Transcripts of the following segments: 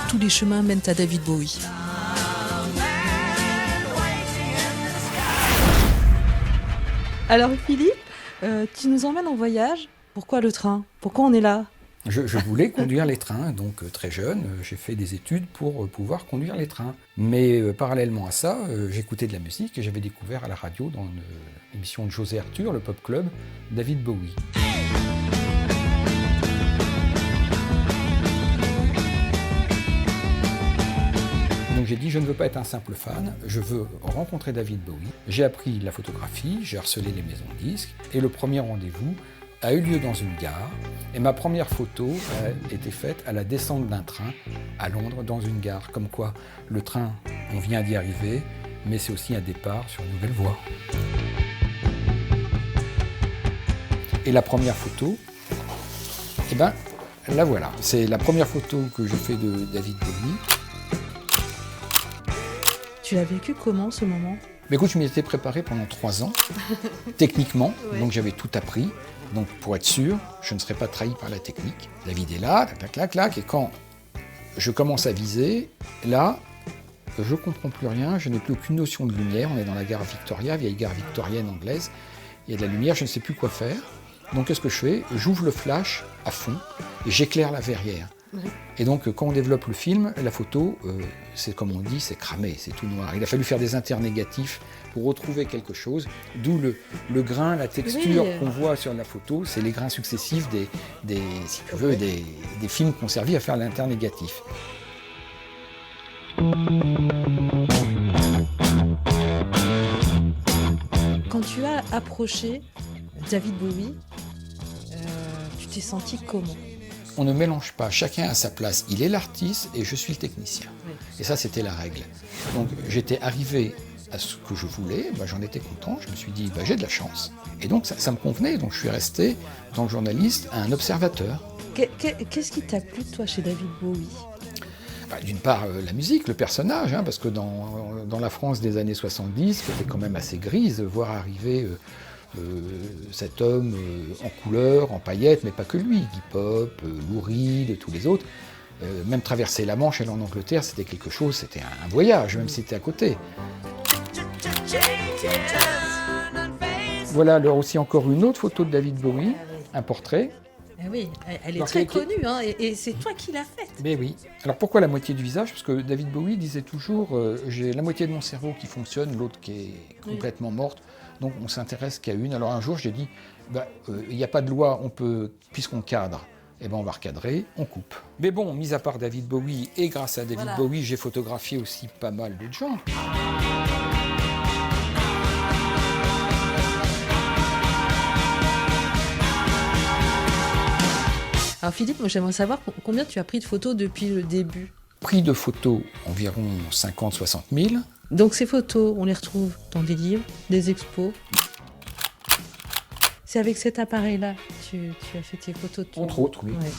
Tous les chemins mènent à David Bowie. Alors Philippe, tu nous emmènes en voyage. Pourquoi le train? Pourquoi on est là? Je voulais conduire les trains, donc très jeune, j'ai fait des études pour pouvoir conduire les trains. Mais parallèlement à ça, j'écoutais de la musique et j'avais découvert à la radio, dans l'émission de José Arthur, le Pop Club, David Bowie. Donc j'ai dit, je ne veux pas être un simple fan, je veux rencontrer David Bowie. J'ai appris la photographie, j'ai harcelé les maisons de disques, et le premier rendez-vous a eu lieu dans une gare. Et ma première photo a été faite à la descente d'un train à Londres, dans une gare. Comme quoi, le train, on vient d'y arriver, mais c'est aussi un départ sur une nouvelle voie. Et la première photo, eh ben, la voilà. C'est la première photo que je fais de David Bowie. Tu l'as vécu comment ce moment? Mais écoute, je m'y étais préparé pendant 3 ans, techniquement, Ouais. Donc j'avais tout appris. Donc pour être sûr, je ne serais pas trahi par la technique. David est là, clac, clac, clac, et quand je commence à viser, là, je ne comprends plus rien, je n'ai plus aucune notion de lumière. On est dans la gare Victoria, vieille gare victorienne anglaise. Il y a de la lumière, je ne sais plus quoi faire. Donc qu'est-ce que je fais? J'ouvre le flash à fond et j'éclaire la verrière. Et donc, quand on développe le film, la photo, c'est comme on dit, c'est cramé, c'est tout noir. Il a fallu faire des internégatifs pour retrouver quelque chose, d'où le grain, la texture qu'on voit sur la photo, c'est les grains successifs si tu veux, des films qui ont servi à faire l'internégatif. Quand tu as approché David Bowie, tu t'es senti comment? On ne mélange pas, chacun à sa place. Il est l'artiste et je suis le technicien. Oui. Et ça, c'était la règle. Donc, j'étais arrivé à ce que je voulais, j'en étais content, je me suis dit, j'ai de la chance. Et donc, ça me convenait, donc je suis resté, en tant que journaliste, un observateur. Qu'est-ce qui t'a plu, toi, chez David Bowie? D'une part, la musique, le personnage, parce que dans la France des années 70, qui était quand même assez grise, voir arriver cet homme en couleur, en paillettes, mais pas que lui, Iggy Pop, Lou Reed, tous les autres, même traverser la Manche, aller en Angleterre, c'était quelque chose, c'était un voyage, même si c'était à côté. Voilà alors aussi encore une autre photo de David Bowie, un portrait. Oui, elle est Alors, très connue, et c'est toi qui l'as faite. Mais oui. Alors pourquoi la moitié du visage? Parce que David Bowie disait toujours j'ai la moitié de mon cerveau qui fonctionne, l'autre qui est complètement morte. Donc on s'intéresse qu'à une. Alors un jour j'ai dit il n'y a pas de loi, on peut, puisqu'on cadre, on va recadrer, on coupe. Mais bon, mis à part David Bowie, et grâce à David Bowie, j'ai photographié aussi pas mal d'autres gens. Alors Philippe, moi j'aimerais savoir combien tu as pris de photos depuis le début. Prix de photos, environ 50-60 000. Donc ces photos, on les retrouve dans des livres, des expos. C'est avec cet appareil-là que tu as fait tes photos. Entre autres, oui. Ouais.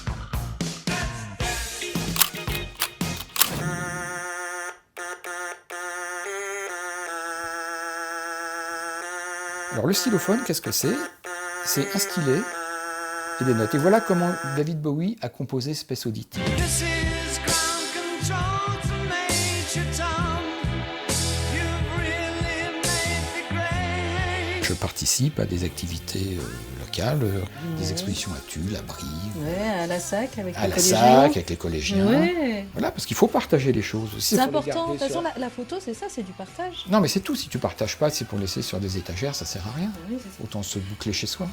Alors le stylophone, qu'est-ce que c'est? C'est un stylet et des notes. Et voilà comment David Bowie a composé Space Oddity. Je participe à des activités locales, des expositions à Tulle, à Brive, À la SAC avec à les la collégiens. SAC, avec les collégiens. Ouais. Voilà, parce qu'il faut partager les choses aussi. C'est important. De toute façon, la photo, c'est ça, c'est du partage. Non, mais c'est tout. Si tu partages pas, c'est pour laisser sur des étagères, ça sert à rien. Oui, c'est ça. Autant se boucler chez soi.